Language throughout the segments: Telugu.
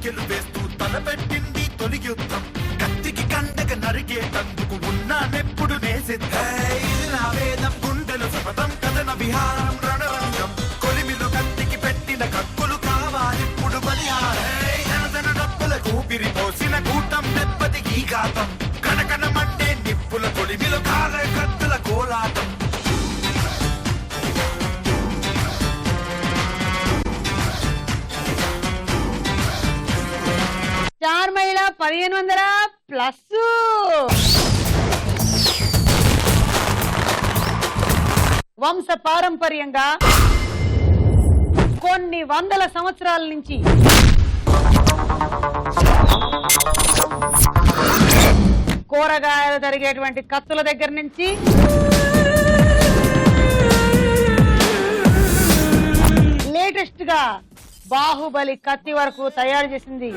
పంచెలు వేస్తూ తలపెట్టింది తొలి యుద్ధం. కత్తికి కండగ నరిగేటందుకు ఉన్నానెప్పుడు నేసిద్ధం. ఇది నా వేదం, గుండెలు శపథం, కథన విహారం రణరంగం. కొలిమిలో కత్తికి పెట్టిన కక్కులు కావాలిప్పుడు బలిహారం. జనజన డప్పుల కూపిరి పోసిన కూటం దెబ్బతి ఈ ఘాతం. కనకనమంటే నిప్పుల కొలిమిలో కాలే కత్తుల కోలాటం. స్టార్ మహిళ 1500 ప్లస్. వంశ పారంపర్యంగా కొన్ని వందల సంవత్సరాల నుంచి కూరగాయలు తరిగేటువంటి కత్తుల దగ్గర నుంచి లేటెస్ట్ గా బాహుబలి కత్తి వరకు తయారు చేసింది.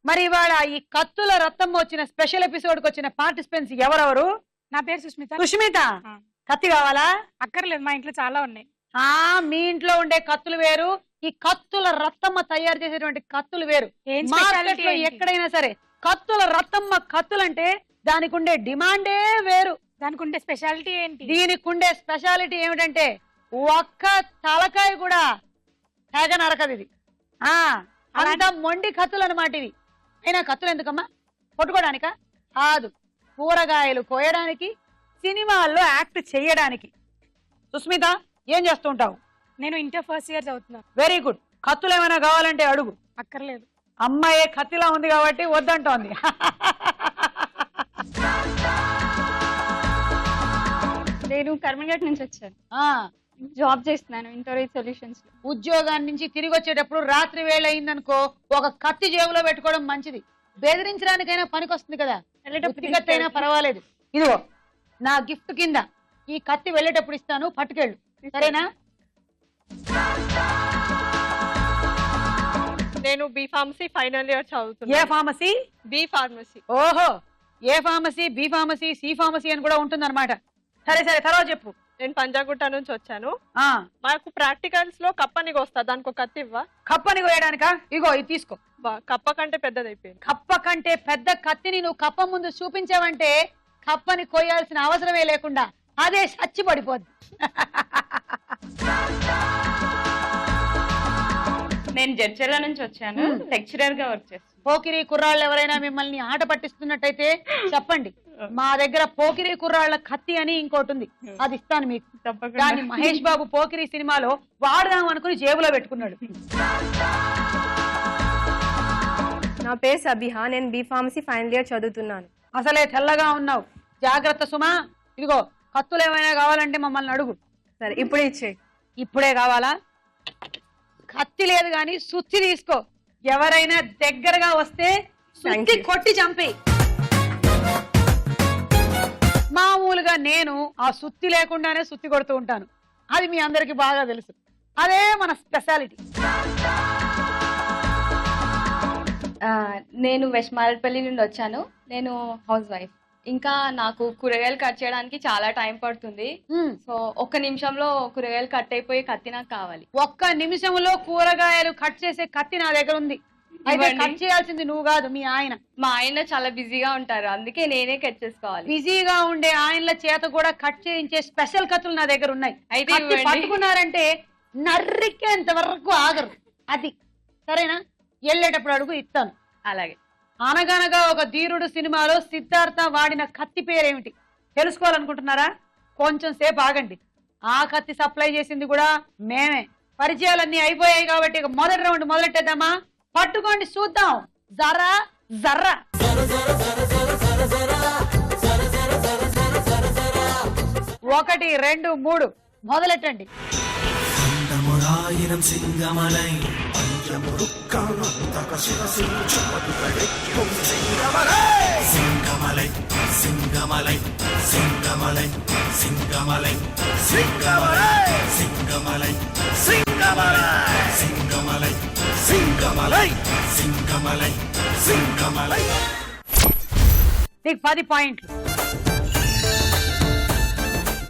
మరి ఇవాళ ఈ కత్తుల రత్నం వచ్చిన స్పెషల్ ఎపిసోడ్ కి వచ్చిన పార్టిసిపెంట్స్ ఎవరెవరు? నా పేరు సుష్మిత. సుష్మిత, కత్తి కావాలా? అక్కర్లేదు, మా ఇంట్లో చాలా ఉన్నాయి. మీ ఇంట్లో ఉండే కత్తులు వేరు, ఈ కత్తుల రత్తమ్మ తయారు చేసేటువంటి కత్తులు వేరు. మార్కెట్ లో ఎక్కడైనా సరే కత్తుల రత్తమ్మ కత్తులు అంటే దానికి ఉండే డిమాండే వేరు. దానికి ఉండే స్పెషాలిటీ ఏంటి? దీనికి ఉండే స్పెషాలిటీ ఏమిటంటే ఒక్క తలకాయ కూడా తెగ నరకదు ఇది. అంత మొండి కత్తులు అన్నమాట ఇవి. అయినా కత్తులు ఎందుకమ్మా? కొట్టుకోవడానికా? కాదు, కూరగాయలు కోయడానికి, సినిమాల్లో యాక్ట్ చేయడానికి. సుస్మిత, ఏం చేస్తూ ఉంటావు? నేను ఇంటర్ ఫస్ట్ ఇయర్ చదువుతున్నా. Very good. కత్తులు ఏమైనా కావాలంటే అడుగు. అక్కర్లేదు. అమ్మాయి కత్తిలా ఉంది కాబట్టి వద్దంటోంది. నేను కర్మగట్ నుంచి వచ్చాను. జాబ్ చేస్తున్నాను ఇంటర్వ్యూ సొల్యూషన్స్. ఉద్యోగాన్ని నుంచి తిరిగి వచ్చేటప్పుడు రాత్రి వేళ అయిందనుకో, ఒక కత్తి జేబులో పెట్టుకోవడం మంచిది. బెదిరించడానికైనా పనికొస్తుంది కదా, కత్తి అయినా పర్వాలేదు. ఇదిగో నా గిఫ్ట్ కింద ఈ కత్తి వెళ్ళేటప్పుడు ఇస్తాను, పట్టుకెళ్ళు, సరేనా? నేను బి ఫార్మసీ ఫైనల్ ఇయర్ చదువుతున్నా. ఏ ఫార్మసీ? B pharmacy. ఓహో, A pharmacy, B pharmacy, C pharmacy అని కూడా ఉంటుంది అనమాట. సరే సరే, తర్వాత చెప్పు. నేను పంజాగుట్ట నుంచి వచ్చాను. మాకు ప్రాక్టికల్స్ లో కప్పని వస్తా, దానికి ఒక కత్తి ఇవ్వా? కప్పని కోయడానికా? ఇగో ఇది తీసుకో. కప్ప కంటే పెద్దది అయిపోయింది. కప్ప కంటే పెద్ద కత్తిని నువ్వు కప్ప ముందు చూపించావంటే కప్పని కోయాల్సిన అవసరమే లేకుండా అదే చచ్చి పడిపోద్ది. నేను జడ్చర్ల నుంచి వచ్చాను, లెక్చరర్ గా వర్క్ చేస్తాను. పోకిరి కుర్రాళ్ళు ఎవరైనా మిమ్మల్ని ఆట పట్టిస్తున్నట్టయితే చెప్పండి, మా దగ్గర పోకిరి కుర్రాళ్ళ కత్తి అని ఇంకోటి ఉంది, అది ఇస్తాను మీకు. దాన్ని మహేష్ బాబు పోకిరి సినిమాలో వాడదాం అనుకుని జేబులో పెట్టుకున్నాడు. నా పేరు సబిహా, నేను బి ఫార్మసీ ఫైనల్ ఇయర్ చదువుతున్నాను. అసలే తెల్లగా ఉన్నావు, జాగ్రత్త సుమా. ఇదిగో కత్తులు ఏమైనా కావాలంటే మమ్మల్ని అడుగు. సరే, ఇప్పుడే ఇచ్చే. ఇప్పుడే కావాలా? కత్తి లేదు గాని సుత్తి తీసుకో. ఎవరైనా దగ్గరగా వస్తే సుత్తి కొట్టి చంపి. మామూలుగా నేను ఆ సుత్తి లేకుండానే సుత్తి కొడుతూ ఉంటాను, అది మీ అందరికి బాగా తెలుసు. అదే మన స్పెషాలిటీ. నేను వెస్ట్ మారేడుపల్లి నుండి వచ్చాను. నేను హౌస్ వైఫ్. ఇంకా నాకు కూరగాయలు కట్ చేయడానికి చాలా టైం పడుతుంది. సో ఒక్క నిమిషంలో కూరగాయలు కట్ అయిపోయి కత్తి నాకు కావాలి. ఒక్క నిమిషంలో కూరగాయలు కట్ చేసే కత్తి నా దగ్గర ఉంది. అయితే కట్ చేయాల్సింది నువ్వు కాదు, మీ ఆయన. మా ఆయన చాలా బిజీగా ఉంటారు, అందుకే నేనే కట్ చేసుకోవాలి. బిజీగా ఉండే ఆయనల చేత కూడా కట్ చేయించే స్పెషల్ కత్తులు నా దగ్గర ఉన్నాయి. అయితే పట్టుకున్నారంటే నర్రికేంత వరకు ఆగరు. అది సరేనా? వెళ్ళేటప్పుడు అడుగు, ఇస్తాను. అలాగే. అనగనగా ఒక ధీరుడు సినిమాలో సిద్ధార్థ వాడిన కత్తి పేరేమిటి తెలుసుకోవాలనుకుంటున్నారా? కొంచెం సేపు ఆగండి, ఆ కత్తి సప్లై చేసింది కూడా మేమే. పరిచయాలన్నీ అయిపోయాయి కాబట్టి ఇక మొదటి రౌండ్ మొదలెట్టేద్దామా? పట్టుకోండి, చూద్దాం. జరా జర్రా. 1 2 3 మొదలెట్టండి. సింగమలై సింగమలై సింగమలై సింగమలై సింగమలై సింగమలై సింగమలై సింగమలై సింగమలై సింగమలై. నీకు 10 పాయింట్లు.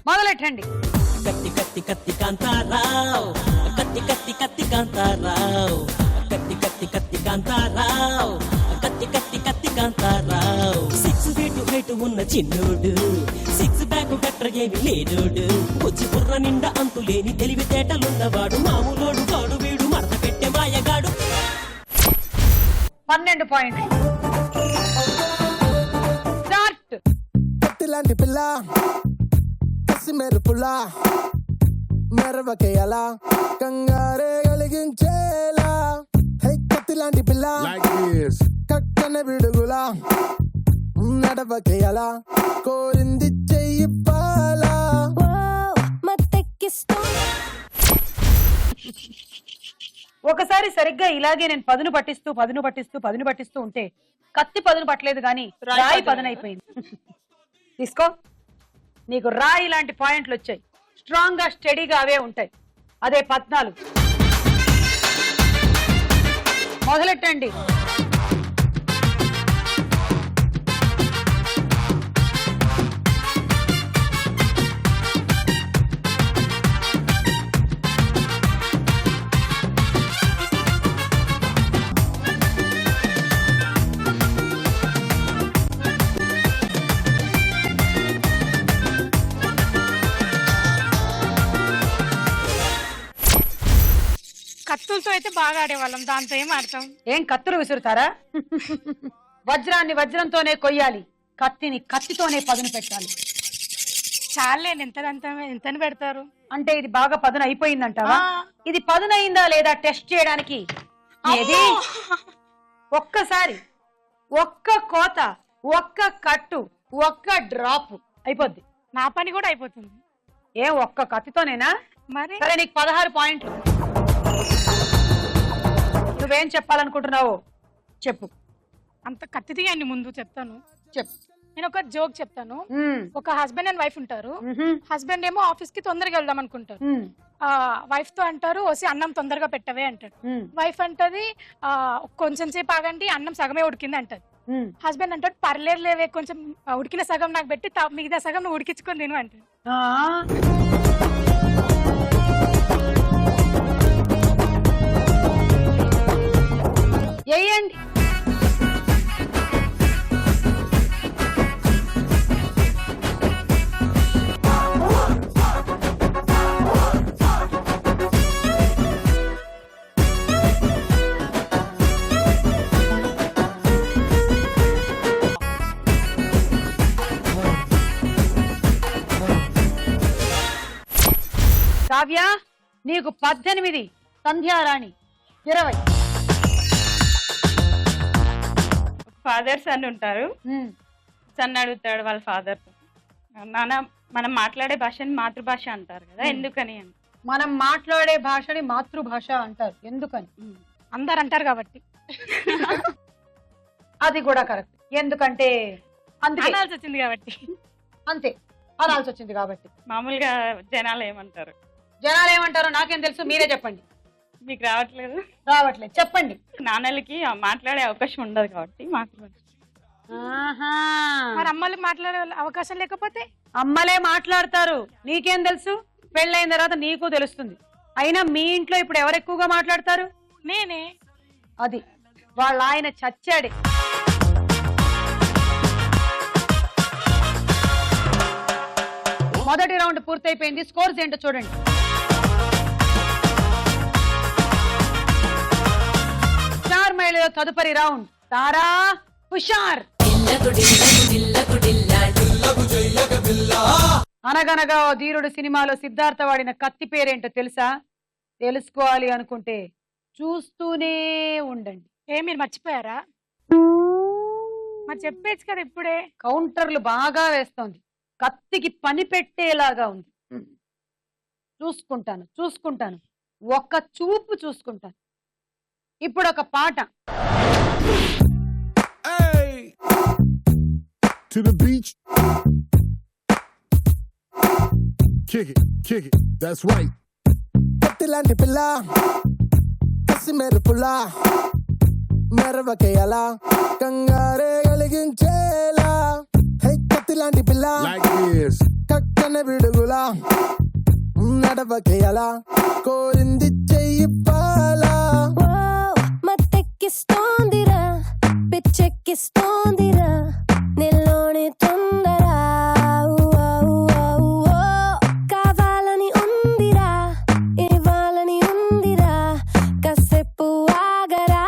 మొదలెట్టండి. కత్తి కత్తి కత్తి కాంతారావు, కత్తి కత్తి కత్తి కత్తి కాంతారావు కత్తి కత్తి కత్తి కాంతారావు కత్తి కత్తి కత్తి కాంతారావు 6 ఫీట్ హైట్ ఉన్న చిన్నోడు 6 ప్యాక్ కట్టగేమి లేనోడు బుజ్జి బుర్ర నిండా అంతులేని తెలివితేటలున్నవాడు మామూలోడు కాడు వీడు మడత పెట్టే మాయగాడు 12 పాయింట్లు స్టార్ట్. కత్తిలాంటి పిల్ల కసి మెరుపులా మెరవకేయలా కంగారే కలిగించేలా హే కత్తిలాంటి పిల్ల కక్కన విడుగులా నడవకేయలా కోరింది చెయ్యి పాలా ఒకసారి సరిగ్గా ఇలాగే నేను పదును పట్టిస్తూ ఉంటే కత్తి పదును పట్టలేదు కానీ రాయి పదును అయిపోయింది. తీసుకో, నీకు రాయి లాంటి పాయింట్లు వచ్చాయి. స్ట్రాంగ్ గా స్టడీగా అవే ఉంటాయి. అదే 14. మొదలెట్టండి. కత్తులతో అయితే బాగా ఆడేవాళ్ళం, దాంతో ఏం ఆడతాం? ఏం కత్తులు విసురుతారా? వజ్రాన్ని వజ్రంతోనే కొయ్యాలి, కత్తిని కత్తితోనే పదును పెట్టాలి. చాలే, ఎంతని పెడతారు? అంటే ఇది బాగా పదును అయిపోయిందంటావా? ఇది పదునయిందా లేదా టెస్ట్ చేయడానికి ఏది ఒక్కసారి ఒక్క కోత, ఒక్క కట్టు, ఒక్క డ్రాప్ అయిపోద్ది. నా పని కూడా అయిపోతుంది. ఏం ఒక్క కత్తితోనేనా? మరి సరే, నీకు 16 పాయింట్లు. నువ్వేం చెప్పాలనుకుంటున్నావు చెప్పు. అంత కత్తి తీయండి, ముందు చెప్తాను. చెప్పు. నేను ఒక జోక్ చెప్తాను. ఒక హస్బెండ్ అండ్ వైఫ్ ఉంటారు. హస్బెండ్ ఏమో ఆఫీస్ కి తొందరగా వెళ్దాం అనుకుంటారు. వైఫ్ తో అంటారు, వచ్చి అన్నం తొందరగా పెట్టవే అంటాడు. వైఫ్ అంటది, కొంచెం సేపు ఆగండి, అన్నం సగమే ఉడికింది అంటది. హస్బెండ్ అంటాడు, పర్లేదు లేవే, కొంచెం ఉడికిన సగం నాకు పెట్టి మిగతా సగం నువ్వు ఉడికించుకొని తిను అంటాడు. వేయండి. కావ్య, నీకు 18, సంధ్యారాణి 20. ఫాదర్ సన్ ఉంటారు. సన్ అడుగుతాడు వాళ్ళ ఫాదర్, నాన్న మనం మాట్లాడే భాషని మాతృభాష అంటారు కదా, ఎందుకని అని. మనం మాట్లాడే భాషని మాతృభాష అంటారు, ఎందుకని? అందరు అంటారు కాబట్టి. అది కూడా కరెక్ట్, ఎందుకంటే అనాల్సి వచ్చింది కాబట్టి. అంతే, అనాల్సి వచ్చింది కాబట్టి. మామూలుగా జనాలు ఏమంటారు? జనాలు ఏమంటారో నాకేం తెలుసు, మీరే చెప్పండి. మీకు రావట్లేదు? రావట్లేదు, చెప్పండి. నాన్నలకి మాట్లాడే అవకాశం ఉండదు కాబట్టి మాతృభాష. మరి అమ్మలకి మాట్లాడే అవకాశం లేకపోతే? అమ్మలే మాట్లాడతారు, నీకేం తెలుసు? పెళ్ళైన తర్వాత నీకు తెలుస్తుంది. అయినా మీ ఇంట్లో ఇప్పుడు ఎవరు ఎక్కువగా మాట్లాడతారు? నేనే. అది వాళ్ళ ఆయన చచ్చాడే. మొదటి రౌండ్ పూర్తయిపోయింది. స్కోర్స్ ఏంటో చూడండి. స్టార్ మహిళలో తదుపరి రౌండ్ తారా హుషార్. అనగనగా ఓ ధీరుడు సినిమాలో సిద్ధార్థ వాడిన కత్తి పేరేంటో తెలుసా? తెలుసుకోవాలి అనుకుంటే చూస్తూనే ఉండండి. మీరు మర్చిపోయారా? మరి చెప్పేచ్చు కదా ఇప్పుడే. కౌంటర్లు బాగా వేస్తోంది, కత్తికి పని పెట్టేలాగా ఉంది. చూసుకుంటాను, ఒక్క చూపు చూసుకుంటాను. ఇప్పుడు ఒక పాట. To the beach. Kick it, that's right. కత్తిలాంటి పిల్ల కసి మెరుపులా మెరవకేయలా కంగారే కలిగించేలా హే కత్తిలాంటి పిల్ల కక్కన విడుగులా నడవకేయలా కోరింది చెయ్యి పుట్టిస్తోందిరా నిల్లోని తొందర కావాలని ఉందిరా ఇవ్వాలని ఉందిరా కాసేపు ఆగరా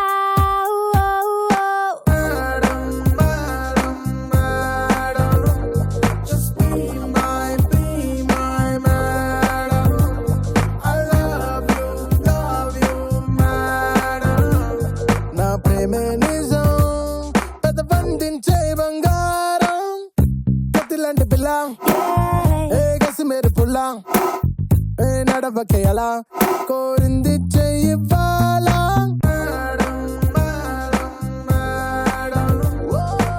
Just be my madam. I love you, madam. నా ప్రేమే నిజం పెద్ద బంధించే బంగారం కత్తిలాంటి పిల్ల ఏ గసి మేరు పుల్ల ఏ నడవకే అలా కోరింది చెయ్యివ్వాలా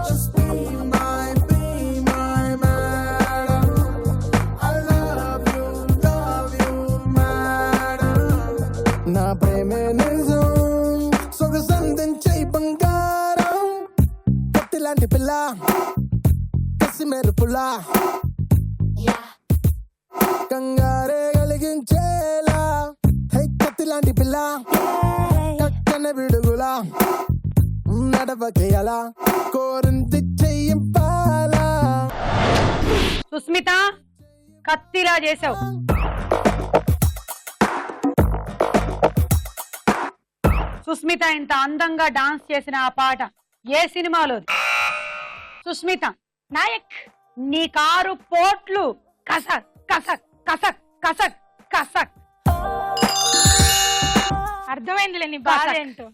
Just be my madam. I love you, madam. నా ప్రేమే నిజం సొగసందించే బంగారం కత్తిలాంటి పిల్ల కసి మేరు పుల్ల కంగారే కలిగించేలా హై కత్తిలాంటి పిల్ల కక్కన విడుగులా నడవకేయాలా కోరింది చెయ్యింపాలా సుస్మిత కత్తిలా చేసావు. సుస్మిత ఇంత అందంగా డాన్స్ చేసిన ఆ పాట ఏ సినిమాలోది? సుస్మిత నాయక్. నీ కారు పోట్లు కసక్ కసక్ కసక్ కసక్ కసక్. అర్థమైందిలే నీ బాధ ఏంటో.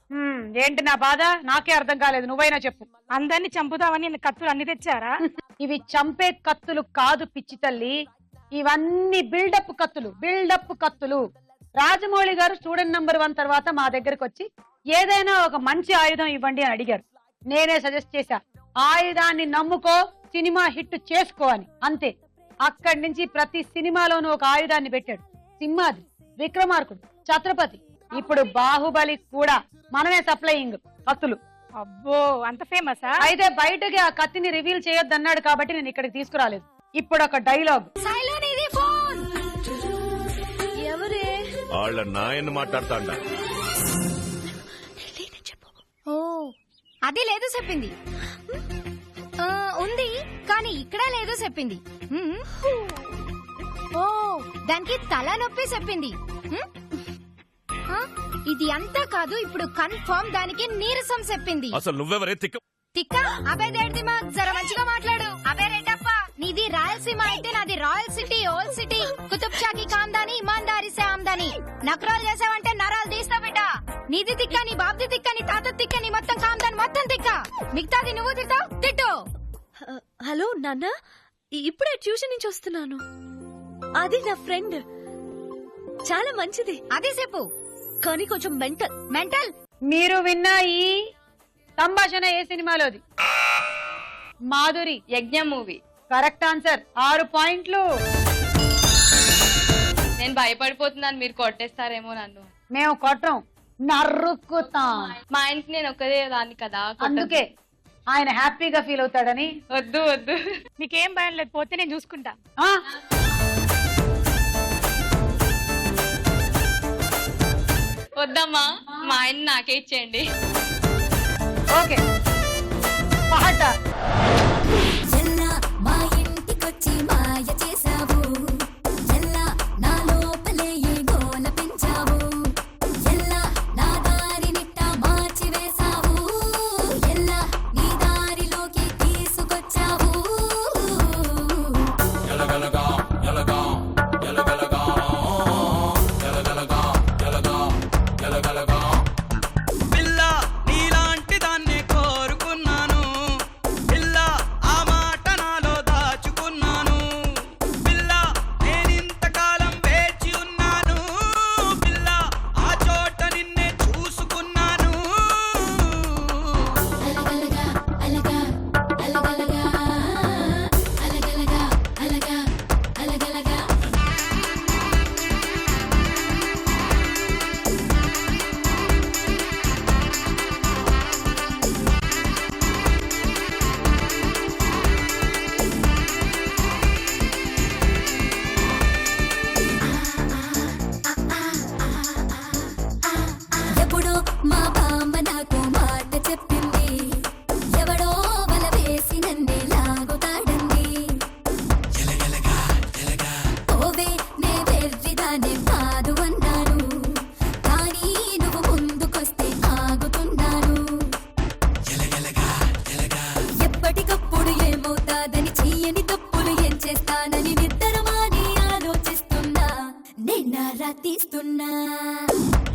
ఏంటి నా బాధ? నాకే అర్థం కాలేదు, నువ్వైనా చెప్పు. అందరిని చంపుదామని కత్తులు అన్ని తెచ్చారా? ఇవి చంపే కత్తులు కాదు పిచ్చి తల్లి, ఇవన్నీ బిల్డప్ కత్తులు, బిల్డప్ కత్తులు. రాజమౌళి గారు స్టూడెంట్ నంబర్ 1 తర్వాత మా దగ్గరకు వచ్చి ఏదైనా ఒక మంచి ఆయుధం ఇవ్వండి అని అడిగారు. నేనే సజెస్ట్ చేశా, ఆయుధాన్ని నమ్ముకో, సినిమా హిట్ చేసుకో అని. అంతే. అక్కడి నుంచి ప్రతి సినిమాలోనూ ఒక ఆయుధాన్ని పెట్టాడు. సింహాద్రి, విక్రమార్కుడు, ఛత్రపతి, ఇప్పుడు బాహుబలి కూడా మనమే సప్లయింగ్ కత్తులు. అబ్బో, అంత ఫేమసా? అయితే బయటకి ఆ కత్తిని రివీల్ చేయొద్దన్నాడు కాబట్టి నేను ఇక్కడికి తీసుకురాలేదు. ఇప్పుడు ఒక డైలాగ్. వాళ్ళ నాయన్ని మాట్లాడతాండ. ఓ అది లేదు చెప్పింది. ఉంది కానీ ఇక్కడ లేదు చెప్పింది. ఓ దానికి తల నొప్పి చెప్పింది. ఇది అంతా కాదు, ఇప్పుడు కన్ఫర్మ్ దానికి నీరసం చెప్పింది. అసలు నువ్వెవరే తిక్క? తిక్క అబే దేడిది మా జర మంచిగా మాట్లాడు. అబే రెడ్డప్ప, నీది రాయలసీమ అయితే నాది royal city, old city, Qutub షాకి కాందాని, ఇమాందారి సే ఆమ్దాని. నకరాలు చేసావంటే నరాలు తీస్తా బిడ్డ. నీది తిక్క, నీ బాబ్ది తిక్క, నీ తాత తిక్క, నీ మొత్తం కాందాని మొత్తం తిక్క. మిగతాది నువ్వు తిట్టావు, తిట్టు. హలో నాన్న, ఇప్పుడే ట్యూషన్ నుంచి వస్తున్నాను. అది నా ఫ్రెండ్, చాలా మంచిది. అదే చెప్పు, కానీ కొంచెం మెంటల్. మెంటల్. మీరు విన్న ఈ సంభాషణ ఏ సినిమాలోది? మాధురి, యజ్ఞం మూవీ. Correct answer. 6 పాయింట్లు. నేను భయపడిపోతున్నాను, మీరు కొట్టేస్తారేమో నన్ను. మేము కొట్టం, నరుక్కుతాం. మా ఇంటికి నేను ఒక్కదే దాన్ని కదా, అందుకే ఆయన హ్యాపీగా ఫీల్ అవుతాడని. వద్దు వద్దు, మీకేం భయం లేదు, పోతే నేను చూసుకుంటా. వద్దమ్మా, మా ఆయన నాకే ఇచ్చేయండి. ఓకే, పాట. మా ఇంటికొచ్చి మాయ చేసావు, ఎల్లా నా లోపలే ఈ గోల పెంచావు, ఎల్లా నా దారి నిట్ట మార్చి వేసావు, ఎల్లా నీ దారిలోకి తీసుకొచ్చావు. పిల్ల నీలాంటి దాన్ని కోరుకున్నాను,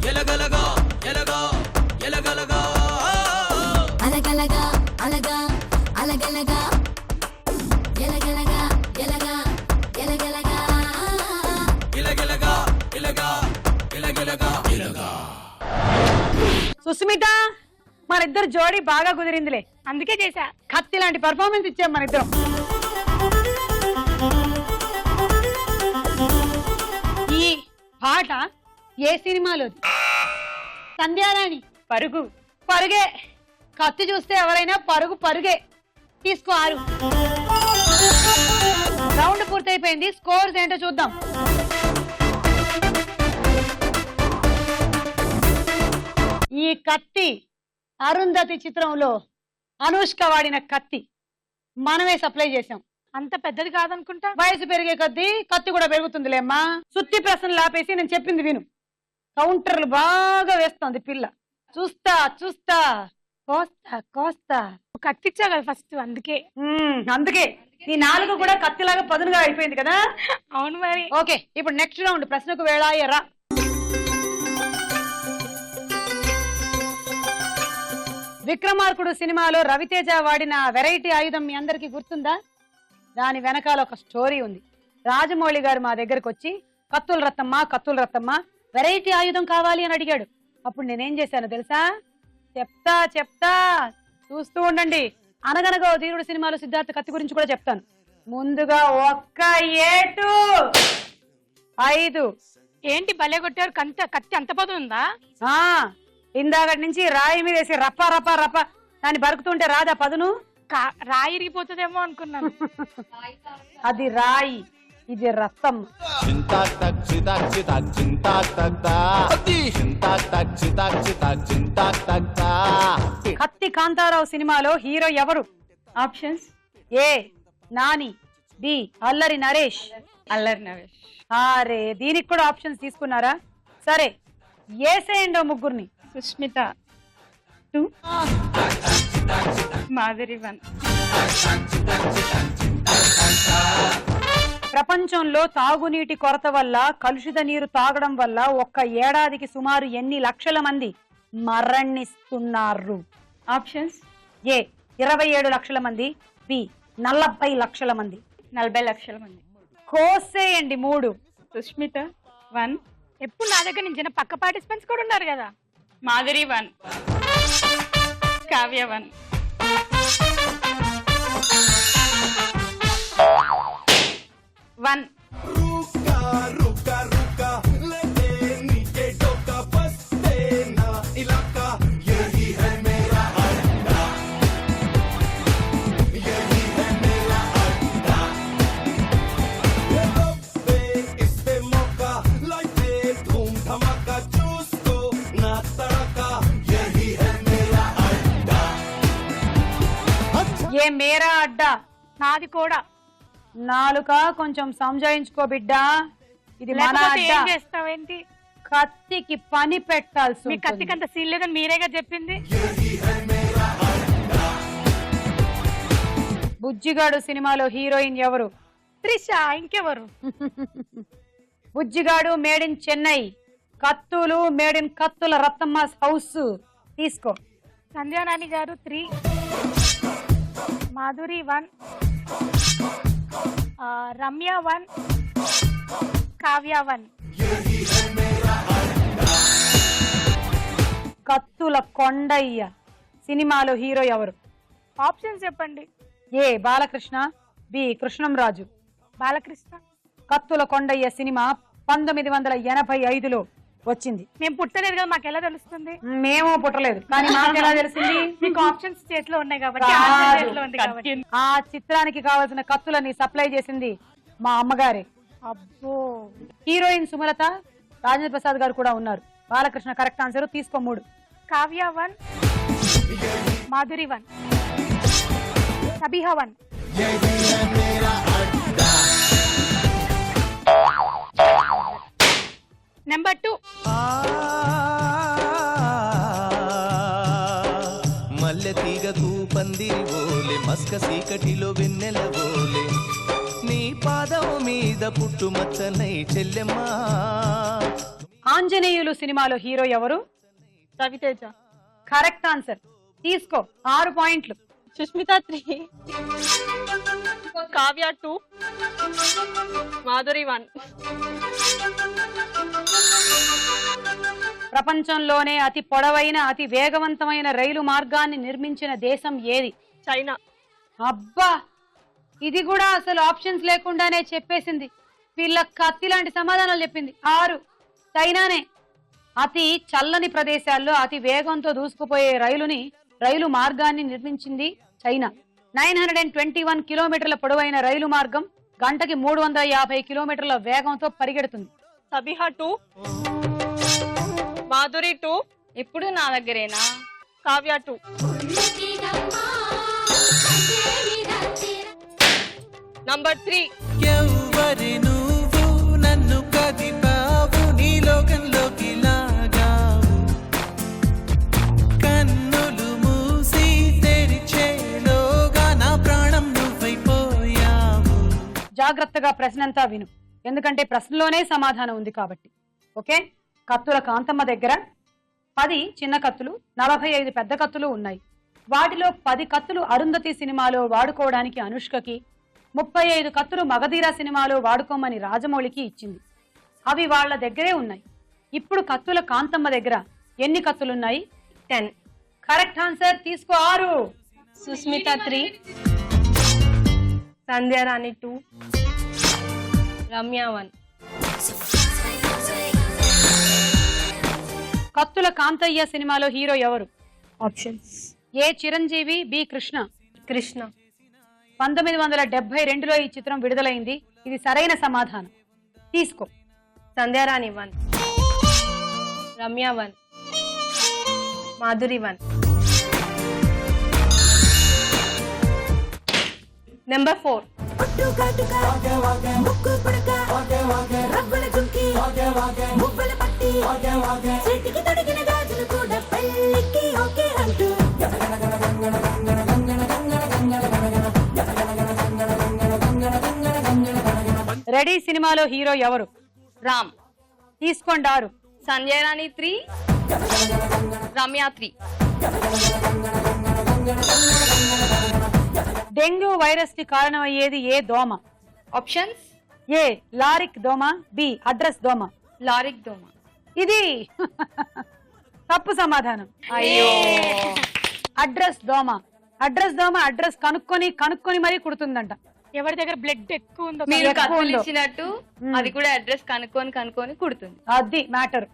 ఎలగలగా ఎలగా ఎలగలగా అలగలగా అలగా అలగలగా ఎలగలగా ఎలగా ఎలగలగా ఇలగలగా ఇలగా ఇలగలగా ఇలగా. సుస్మిత మనిద్దరు జోడీ బాగా కుదిరిందిలే, అందుకే చేశా. కత్తి లాంటి పర్ఫార్మెన్స్ ఇచ్చాం మన ఇద్దరం. ఈ పాట ఏ సినిమాలోది? సంధ్యారాణి. పరుగు. పరుగే. కత్తి చూస్తే ఎవరైనా పరుగు పరుగే. తీసుకో 6. రౌండ్ పూర్తయిపోయింది. స్కోర్స్ ఏంటో చూద్దాం. ఈ కత్తి అరుంధతి చిత్రంలో అనుష్క వాడిన కత్తి మనమే సప్లై చేసాం. అంత పెద్దది కాదనుకుంటా. వయసు పెరిగే కొద్దీ కత్తి కూడా పెరుగుతుందిలేమ్మా. సుత్తి ప్రశ్నలు ఆపేసి నేను చెప్పింది విను. కౌంటర్లు బాగా వేస్తోంది పిల్ల. చూస్తా చూస్తా కోస్తా కోస్తా. కత్తిచ్చా కదా ఫస్ట్, అందుకే. అందుకే నీ నాలుగు కూడా కత్తిలాగా పదునుగా అయిపోయింది కదా. అవును మరి. ఓకే, ఇప్పుడు నెక్స్ట్ రౌండ్ ప్రశ్నకు వేళాయరా. విక్రమార్కుడు సినిమాలో రవితేజ వాడిన వెరైటీ ఆయుధం మీ అందరికి గుర్తుందా? దాని వెనకాల ఒక స్టోరీ ఉంది. రాజమౌళి గారు మా దగ్గరకు వచ్చి కత్తుల రత్తమ్మ వెరైటీ ఆయుధం కావాలి అని అడిగాడు. అప్పుడు నేనేం చేశాను తెలుసా? చెప్తా చూస్తూ ఉండండి. అనగనగా ఓ ధీరుడు సినిమాలో సిద్ధార్థ కత్తి గురించి కూడా చెప్తాను. ముందుగా 1 7 5. ఏంటి భలే కొట్టారు. కత్తి అంత పదు ఉందా? ఇందాకటి నుంచి రాయి మీద వేసి రప్ప రప్ప రప్ప దాన్ని బరుకుతుంటే రాదా పదును? రాయి ఇరిగిపోతుందేమో అనుకున్నాను. అది రాయి, ఇది రక్తం. కత్తి కాంతారావు సినిమాలో హీరో ఎవరు? ఆప్షన్స్: ఏ నాని, బి అల్లరి నరేష్. అల్లరి నరేష్. అరే దీనికి కూడా ఆప్షన్స్ తీసుకున్నారా? సరే ఏసేయండో ముగ్గురిని. సుష్మిత 2, మాధురి 1. ప్రపంచంలో తాగునీటి కొరత వల్ల, కలుషిత నీరు తాగడం వల్ల ఒక్క ఏడాదికి సుమారు ఎన్ని లక్షల మంది మరణిస్తున్నారు? ఆప్షన్స్: ఏ 27 లక్షల మంది, బి 40 లక్షల మంది. 40 లక్షల మంది. కోసేయండి 3. సుష్మిత 1. ఎప్పుడు నా దగ్గర నుంచి పక్క పార్టిసిపెంట్స్ కూడా ఉన్నారు కదా. మాధురి 1, కావ్య 1. ఏ మేరా అడ్డా? నాది కూడా. నాలుక కొంచెం సంజాయించుకో బిడ్డా, ఇది మన అడ్డా. ఏం చేస్తావేంటి? కత్తికి పని పెట్టాల్సి. మీ కత్తికి అంత సీల్ లేదని మీరేగా చెప్పింది. బుజ్జిగాడు సినిమాలో హీరోయిన్ ఎవరు? త్రిష. ఇంకెవరు? బుజ్జిగాడు మేడ్ ఇన్ చెన్నై, కత్తులు మేడ్ ఇన్ కత్తుల రత్తమ్మ హౌస్. తీసుకో. సంధ్యారాణి గారు 3, మాధురి 1, రమ్య 1, కావ్య 1. కత్తుల కొండయ్య సినిమాలో హీరో ఎవరు? ఆప్షన్స్ చెప్పండి. ఏ బాలకృష్ణ, బి కృష్ణంరాజు. బాలకృష్ణ. కత్తుల కొండయ్య సినిమా 1985లో వచ్చింది. మేము పుట్టలేదు కదా, మాకు ఎలా తెలుస్తుంది? మేము పుట్టలేదు కానీ మాకు ఎలా తెలిసింది? మీకు ఆప్షన్స్ చేతిలో ఉన్నాయి కాబట్టి. ఆ చిత్రానికి కావాల్సిన కత్తులని సప్లై చేసింది మా అమ్మగారే. అబ్బో. హీరోయిన్ సుమలత, రాజేంద్ర ప్రసాద్ గారు కూడా ఉన్నారు. Balakrishna correct answer. తీసుకో 3. కావ్య 1, మాధురి 1, సబిహా 1. నెంబర్ 2. మల్లె తీగకు పందిరి ఓలే, మస్క సీకటిలో వెన్నెల ఓలే, నీ పాదం మీద పుట్టుమచ్చనై చెల్లెమ్మా. ఆంజనేయులు సినిమాలో హీరో ఎవరు? రవితేజ. Correct answer. తీసుకో 6 పాయింట్లు. సుష్మిత 3, కావ్య 2, మాధురి 1. ప్రపంచంలోనే అతి పొడవైన అతి వేగవంతమైన రైలు మార్గాన్ని నిర్మించిన దేశం ఏది? చైనా. అబ్బా, ఇది కూడా అసలు ఆప్షన్స్ లేకుండానే చెప్పేసింది. పిల్ల కత్తి లాంటి సమాధానాలు చెప్పింది. 6. చైనానే. అతి చల్లని ప్రదేశాల్లో అతి వేగంతో దూసుకుపోయే రైలు మార్గాన్ని నిర్మించింది చైనా. 921 కిలోమీటర్ల పొడవైన రైలు మార్గం గంటకి 350 కిలోమీటర్ల వేగంతో పరిగెడుతుంది. సబిహా 2, మాధురి 2. ఎప్పుడు నా దగ్గరేనా? కావ్య 2. నంబర్ 3. ఎవ్వరి నువ్వు నన్ను కదిపావు నీ లోకంలోకి లాగావు కన్నులు మూసి తెరిచేలోగా నా ప్రాణం నువ్వైపోయావు. జాగ్రత్తగా ప్రశ్నంతా విను, ఎందుకంటే ప్రశ్నలోనే సమాధానం ఉంది కాబట్టి. ఓకే. కత్తుల కాంతమ్మ దగ్గర 10 చిన్న కత్తులు, 45 పెద్ద కత్తులు ఉన్నాయి. వాటిలో 10 కత్తులు అరుంధతి సినిమాలో వాడుకోవడానికి అనుష్కకి, 35 కత్తులు మగధీర సినిమాలో వాడుకోమని రాజమౌళికి ఇచ్చింది. అవి వాళ్ళ దగ్గరే ఉన్నాయి. ఇప్పుడు కత్తుల కాంతమ్మ దగ్గర ఎన్ని కత్తులున్నాయి? 10. Correct answer. తీసుకో 6. సుస్మిత 3, సంధ్యారాణి 2, రమ్య 1. కత్తుల కాంతయ్య సినిమాలో హీరో ఎవరు? ఆప్షన్స్: ఏ చిరంజీవి, బి కృష్ణ. కృష్ణ. 1972లో ఈ చిత్రం విడుదలైంది. ఇది సరైన సమాధానం. తీసుకో. సంధ్యారాణి 1, రమ్య 1, మాధురి 1. నెంబర్ 4. రెడీ సినిమాలో హీరో ఎవరు? రామ్. తీసుకోండి 6. సంధ్యారాణి 3, రమ్య 3. డెంగ్యూ వైరస్ కి కారణమయ్యేది ఏ దోమ? ఆప్షన్స్: ఏ లారిక్ దోమ, బి అడ్రస్ దోమ. లారిక్ దోమ. ఇది తప్పు సమాధానం. అయ్యో. అడ్రస్ దోమ. అడ్రస్ కనుక్కొని మరీ కుడుతుందంట. ఎవరి దగ్గర బ్లడ్ ఎక్కువ ఉందో మీరు ఎక్కువ కత్తులు ఉందో. ఇచ్చినట్టు అది కూడా అడ్రస్ కనుక్కొని కుడుతుంది. అది మ్యాటర్.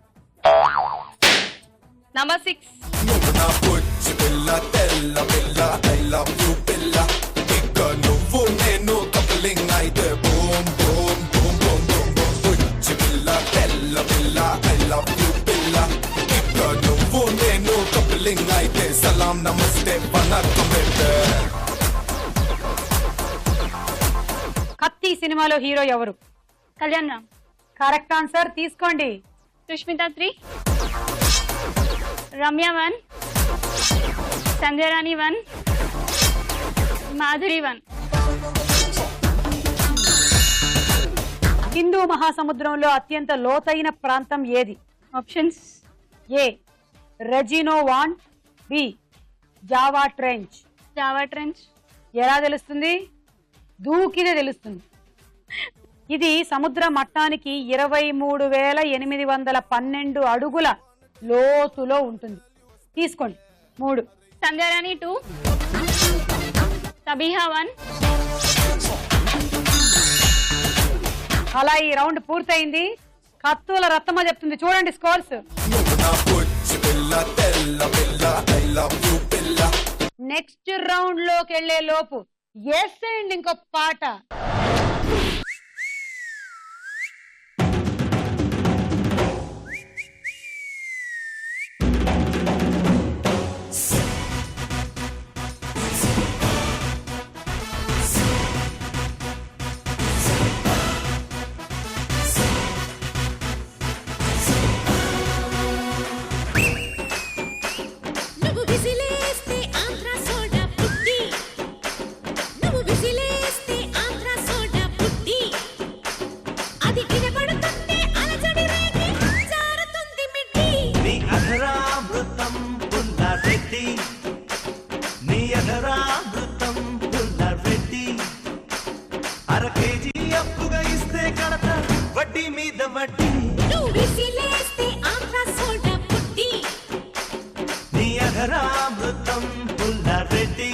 నంబర్ 6. నువ్వు నా బుజ్జి పిల్ల తెల్ల పిల్ల ఐ లవ్ యూ పిల్ల ఇక నువ్వు నేను కప్లింగ్ అయితే boom boom boom boom boom boom బుజ్జి పిల్ల తెల్ల పిల్ల ఐ లవ్ యూ పిల్ల ఇక నువ్వు నేను కప్లింగ్ అయితే సలాం నమస్తే వనక్కం బేబే. కత్తి సినిమాలో హీరో ఎవరు? కళ్యాణ్ రామ్. Correct answer. తీసుకోండి. సుష్మిత 3, రమ్య 1, సంధ్యారాణి 1, మాధురి 1. హిందూ మహాసముద్రంలో అత్యంత లోతైన ప్రాంతం ఏది? ఆప్షన్స్: ఏ రెజినో వాండ్, B Java trench. Java trench. ఎలా తెలుస్తుంది? దూకిదే తెలుస్తుంది. ఇది సముద్ర మట్టానికి 23,812 అడుగుల లోతులో ఉంటుంది. తీసుకోండి 3. సంధ్యారాణి 2, సబిహా 1. అలా ఈ రౌండ్ పూర్తయింది. కత్తుల రత్నమ్మ చెప్తుంది. చూడండి స్కోర్స్. నువ్వు నా బుజ్జి పిల్ల తెల్ల పిల్ల ఐ లవ్ యూ పిల్ల. నెక్స్ట్ రౌండ్ లోకి వెళ్లే లోపు వేసేయండి ఇంకో పాట. నువ్వు విసిలేస్తే ఆంధ్ర సోడా పుట్టి, నువ్వు విసిలేస్తే ఆంధ్ర సోడా పుట్టి, రెడ్డి నీ అగరామృతం పుల్లారెడ్డి అర కేజీ అప్పుగా ఇస్తే కడత వడ్డీ మీద వడ్డీ నువ్వు విసిలేస్తే ఆంధ్ర సోడా పుట్టి నీ అగరామృతం పుల్లారెడ్డి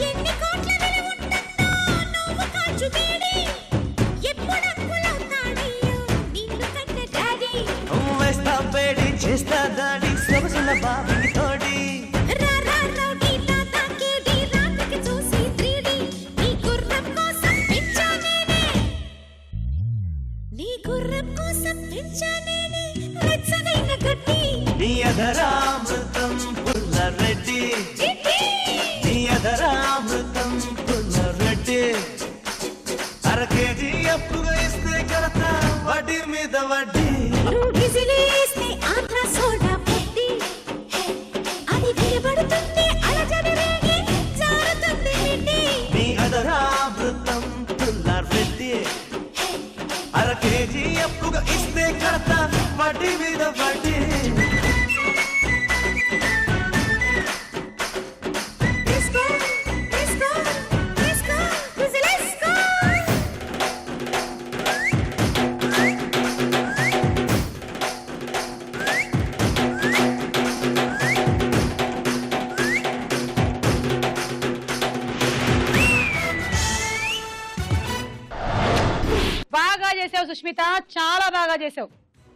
ఎన్ని కోట్ల విలువ ఉంటుందో నువ్వు కాచు బీడి ఎప్పుడు అంకులవుతాడయ్యో నిన్ను కన్న డాడీ వేస్తా వేడి చేస్తా దాడి సొగసుల బాబిని తోడి రా రా రౌడీ తాతా కేడి రాత్రికి చూసి 3D నీ గుర్రం కోసం పెంచానేనే నీ గుర్రం కోసం పెంచానేనే వెచ్చనైన గడ్డి నీ అధరామృతం పుల్లారెడ్డి నీ అధరామృతం పుల్లారెడ్డి అర కేజీ అప్పుగా ఇస్తే కడత వడ్డీ మీద వడ్డీ నువ్వు విసిలేస్తే ఆంధ్ర సోడా పుట్టి అది వినబడుతుంది అలజడి రేగి జారుతుంది మిడ్డి నీ అధరామృతం పుల్లారెడ్డి అర కేజీ అప్పుగా ఇస్తే కడత వడ్డీ మీద వడ్డీ Let's go, let's go, let's go, let's go. బాగా చేసావు సుష్మిత, చాలా బాగా చేసావు.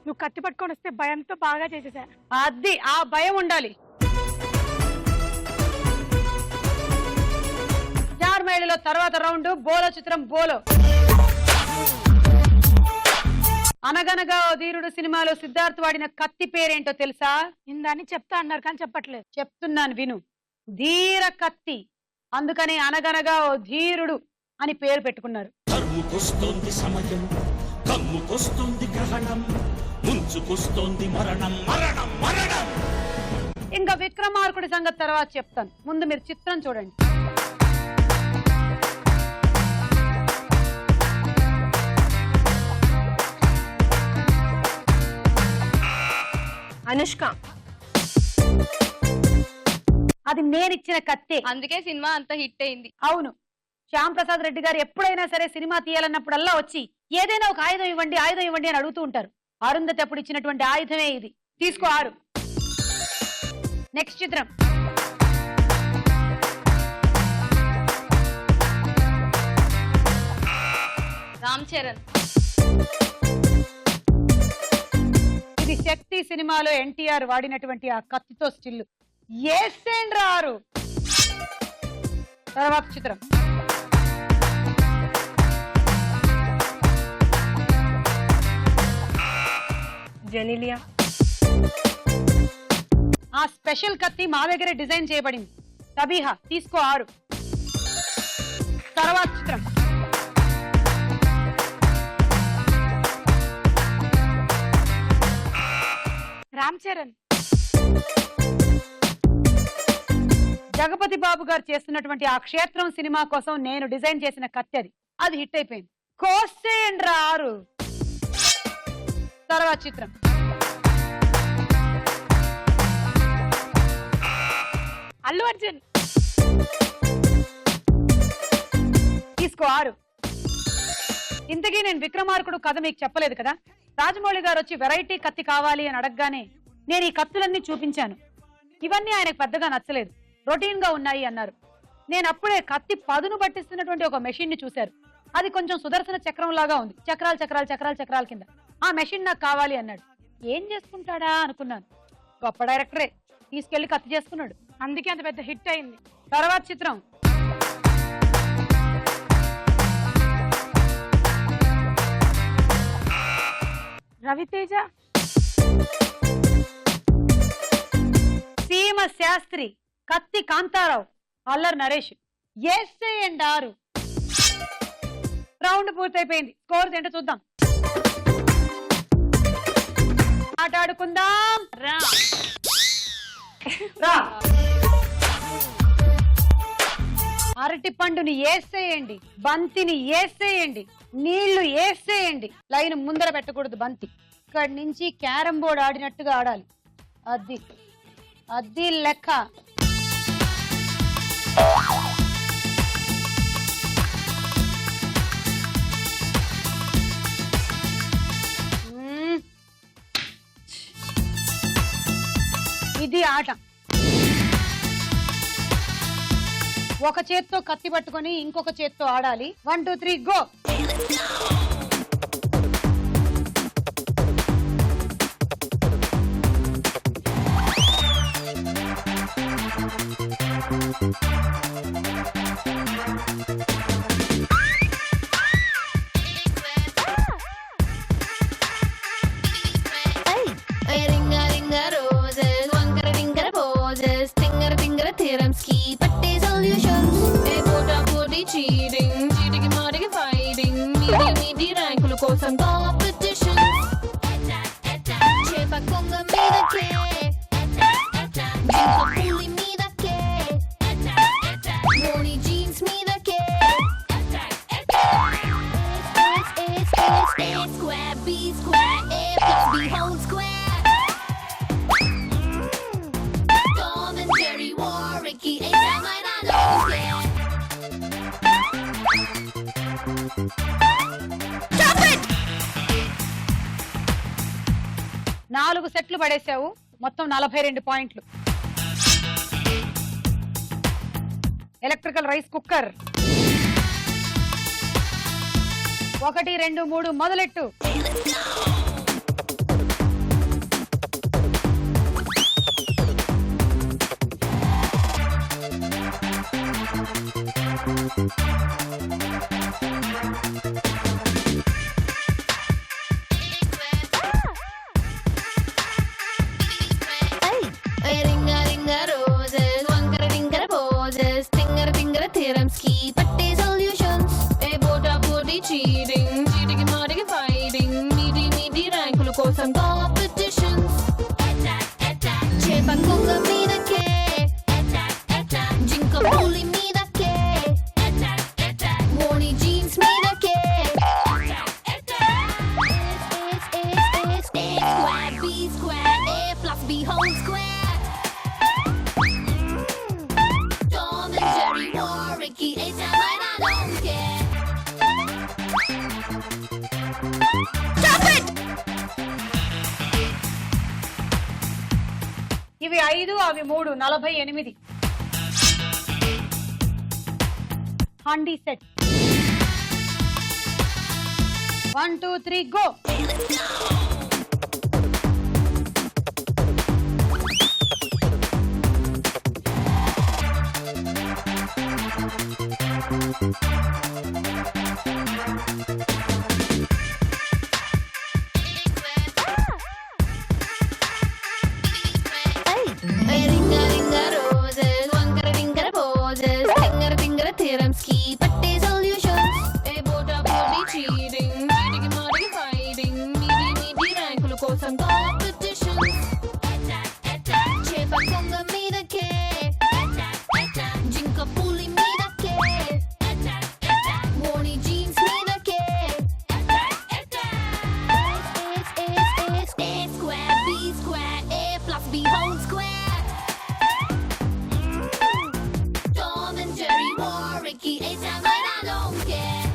నువ్వు కత్తి పట్టుకొని వస్తే భయంతో బాగా చేసేసా. అది ఆ భయం ఉండాలి. జార్మైలులో తర్వాత రౌండ్ బోలో చిత్రం బోలో. అనగనగా ఓ ధీరుడు సినిమాలో సిద్ధార్థ్ వాడిన కత్తి పేరేంటో తెలుసా? ఇందని చెప్తా అన్నారు కానీ చెప్పట్లేదు. చెప్తున్నాను విను. ధీర కత్తి, అందుకని అనగనగా ఓ ధీరుడు అని పేరు పెట్టుకున్నారు. కర్ముకొస్తోంది సమయం, కమ్ముకొస్తోంది గ్రహణం, ముంచుకొస్తోంది మరణం మరణం మరణం. ఇంకా విక్రమార్కుడి సంగతి తర్వాత చెప్తాను, ముందు మీరు చిత్రం చూడండి. అనుష్క. అది నేనిచ్చిన కత్తే, అందుకే సినిమా అంత హిట్ అయింది. అవును. శ్యామ్ ప్రసాద్ రెడ్డి గారు ఎప్పుడైనా సరే సినిమా తీయాలన్నప్పుడల్లా వచ్చి ఏదైనా ఒక ఆయుధం ఇవ్వండి ఆయుధం ఇవ్వండి అని అడుగుతూ ఉంటారు. అరుంధతి అప్పుడు ఇచ్చినటువంటి ఆయుధమే ఇది. తీసుకో 6. నెక్స్ట్ చిత్రం. రామ్ చరణ్. ఇది శక్తి సినిమాలో ఎన్టీఆర్ వాడినటువంటి ఆ కత్తితో స్టిల్. ఏసేండ్రా 6. తర్వాత చిత్రం. జెనిలియా. ఆ స్పెషల్ కత్తి మా దగ్గరే డిజైన్ చేయబడింది. తబీహా. తీసుకో 6. తర్వాత చిత్రం. రామ్ చరణ్. జగపతి బాబు గారు చేస్తున్నటువంటి ఆ క్షేత్రం సినిమా కోసం నేను డిజైన్ చేసిన కత్తి అది. అది హిట్ అయిపోయింది. కోసేయండ్రా 6. తర్వాత చిత్రం. అల్లు అర్జున్. తీసుకో 6. ఇంతకీ నేను విక్రమార్కుడు కథ మీకు చెప్పలేదు కదా. రాజమౌళి గారు వచ్చి వెరైటీ కత్తి కావాలి అని అడగగానే నేను ఈ కత్తులన్నీ చూపించాను. ఇవన్నీ ఆయనకు పెద్దగా నచ్చలేదు, రొటీన్ గా ఉన్నాయి అన్నారు. నేను అప్పుడే కత్తి పదును పట్టిస్తున్నటువంటి ఒక మెషిన్ ని చూశారు. అది కొంచెం సుదర్శన చక్రం లాగా ఉంది, చక్రాలు చక్రాలు చక్రాలు చక్రాల కింద. ఆ మెషిన్ నాకు కావాలి అన్నాడు. ఏం చేసుకుంటాడా అనుకున్నాను. గొప్ప డైరెక్టరే, తీసుకెళ్లి కత్తి చేసుకున్నాడు. అందుకే అంత పెద్ద హిట్ అయింది. తర్వాత చిత్రం. రవితేజ. సీమ శాస్త్రి, కత్తి కాంతారావు, అల్లరి నరేష్. ఏసేయండి 6. రౌండ్ పూర్తయిపోయింది. స్కోర్స్ ఏంటో చూద్దాం. ఆట ఆడుకుందాం. రా రా. అరటి పండుని వేసేయండి, బంతిని వేసేయండి, నీళ్లు వేసేయండి. లైన్ ముందర పెట్టకూడదు బంతి. ఇక్కడి నుంచి క్యారం బోర్డ్ ఆడినట్టుగా ఆడాలి. అది అది లెక్క. ఇది ఆట. ఒక చేత్తో కత్తి పట్టుకొని ఇంకొక చేత్తో ఆడాలి. 1 2 3 గో. రింగ రింగ రోజెస్ వంకర టింకర పోజెస్ తింగర తింగర థియరమ్స్ కి పట్టే సొల్యూషన్స్ ఏ పోటా పోటీ చీటింగ్ చీటికి మాటికి ఫైటింగ్ మీది మీది ర్యాంకుల కోసం కాంపిటీషన్ చేప కొంగ మీదకే జింక పులి మీదకే మోని జీన్స్ మీదకే square B square A plus B whole square. Tom and Jerry war Ricky ain't that mine I don't care. Stop it! 4 సెట్లు పడేసావు. మొత్తం 42 పాయింట్లు. Electrical rice cooker 1 2 3 మొదలెట్టు. Ringa ringa roses వంకర టింకర పోజెస్ తింగర తింగర థియరమ్స్ కి పట్టే సొల్యూషన్స్ ఏ పోటా పోటీ చీటింగ్ చీటికి మాటికి ఫైటింగ్ మీది మీది ర్యాంకుల కోసం కాంపిటీషన్స్ చేప కొంగ మీదకే జింక పులి మీదకే మోని జీన్స్ మీదకే square B square A plus B whole square. Tom and Jerry war Ricky ain't that mine I don't care. Stop it! ఇవి 5 అవి 3 48. Handi set 1 2 3 go. Ringa ringa roses వంకర టింకర పోజెస్ తింగర తింగర థియరమ్స్ కి పట్టే సొల్యూషన్స్ ఏ పోటా పోటీ చీటింగ్ చీటికి మాటికి ఫైటింగ్ మీది మీది ర్యాంకుల కోసం కాంపిటీషన్స్ చేప కొంగ మీదకే జింక పులి మీదకే మోని జీన్స్ మీదకే square B square A plus B whole square. Tom and Jerry war Ricky ain't that mine I don't care.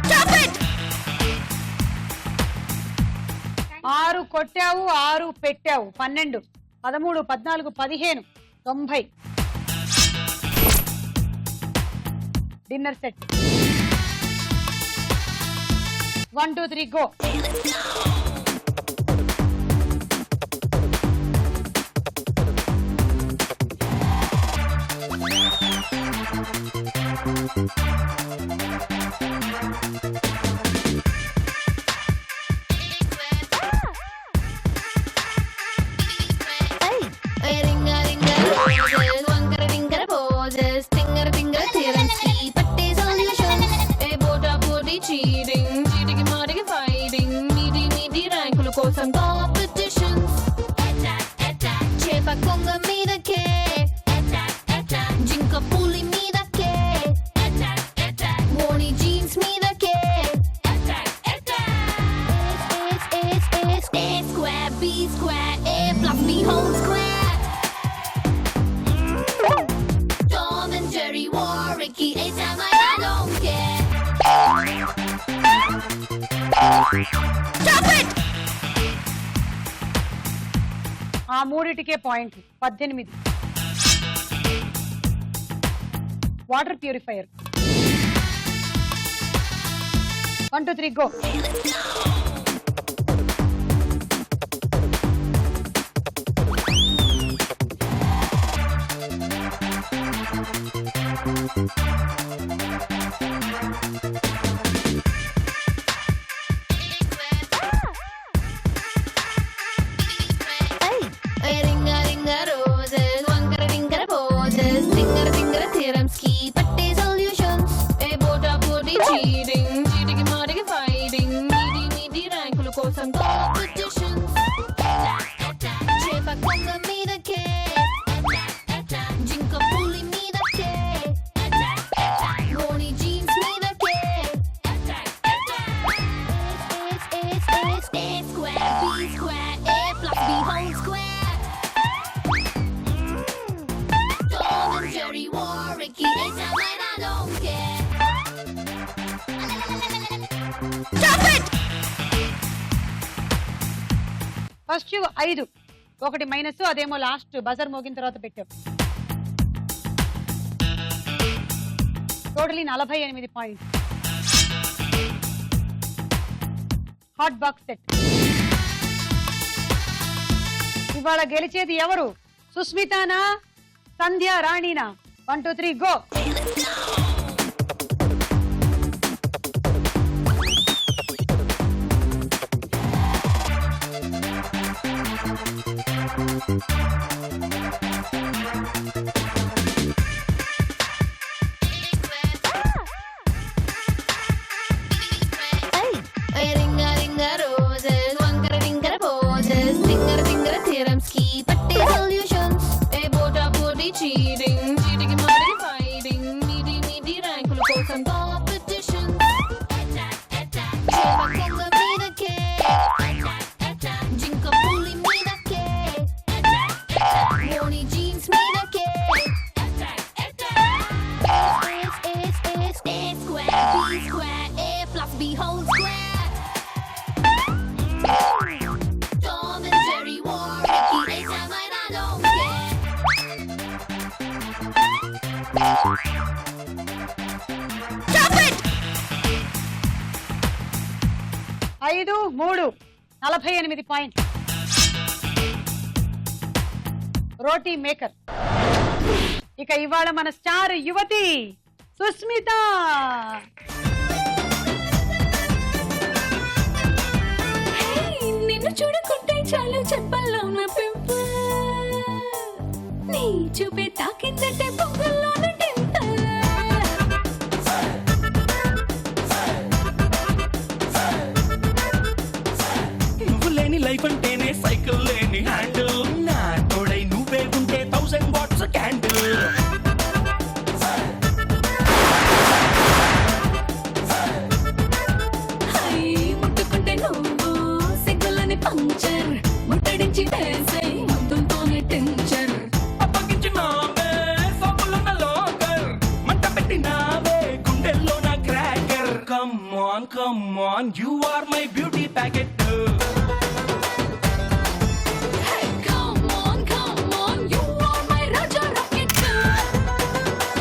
Stop it! 6 కొట్టావు, 6 పెట్టావు. 12 13 14 15 90. Dinner set 1 2 3 go. Ringa ringa roses వంకర టింకర పోజెస్ తింగర తింగర థియరమ్స్ కి పట్టే సొల్యూషన్స్ ఏ పోటా ఆ మూడిటికే పాయింట్లు 18. Water purifier. 1 2 3 గో. రింగ రింగ రోజెస్ వంకర టింకర పోజెస్ టింగర టింగర థియరమ్స్ కి పట్టే సొల్యూషన్స్ ఏ బోటా బోటి చీటింగ్ చీటికి మాటికి ఫైటింగ్ మీది మీది ర్యాంకుల కోసం కాంపిటీషన్స్ చేప కొంగ మీదకే జింక పులి మీదకే గోని జీన్స్ మీదకే A square B square A plus B whole square Tom and Jerry war Ricky they sound like I don't care Stop it! First 5, 1 minus, అదేమో లాస్ట్ బజర్ మోగిన తర్వాత పెట్టాం. Totally 48 points. Hot box set. ఇవాళ గెలిచేది ఎవరు? సుస్మితానా, సంధ్య రాణినా? 1 2 3 గో. రింగ రింగ రోజెస్ వంకర టింకర పోజెస్ టింగర టింగర థియరమ్స్ కి పట్టే సొల్యూషన్స్ ఏ బోటా బోటి చీటింగ్ చీటికి మాటికి ఫైటింగ్ మీది మీది ర్యాంకుల కోసం కాంపిటీషన్స్ చేప కొంగ మీదకే జింక పులి మీదకే గోని జీన్స్ మీదకే A square B square A plus B whole square Tom and Jerry war Ricky they sound like I don't care Stop it! 5 3 48 పాయింట్లు. రోటీ మేకర్. ఇక ఇవాళ మన స్టార్ యువతి సుస్మిత. నిన్ను చూడకుంటే చాలు చెప్పల్లో ఉన్న పింపుల్ నీ చూపే తాకిందంటే పొంగల్లోన డింపుల్ నువ్వు లేని లైఫ్ అంటేనే సైకిల్ లేని హ్యాండిల్ నా తోడై నువ్వే ఉంటే 1000 వాట్స్ క్యాండిల్ ముట్టుకుంటే నువ్వు సిగ్గులని పంచర్ ముట్టడించి వేసే ముద్దులతోనే టెన్చర్ అప్పగించినావే సబ్బులున్న లోకర్ మంట పెట్టినావే గుండెల్లో నా cracker come on you are my beauty packet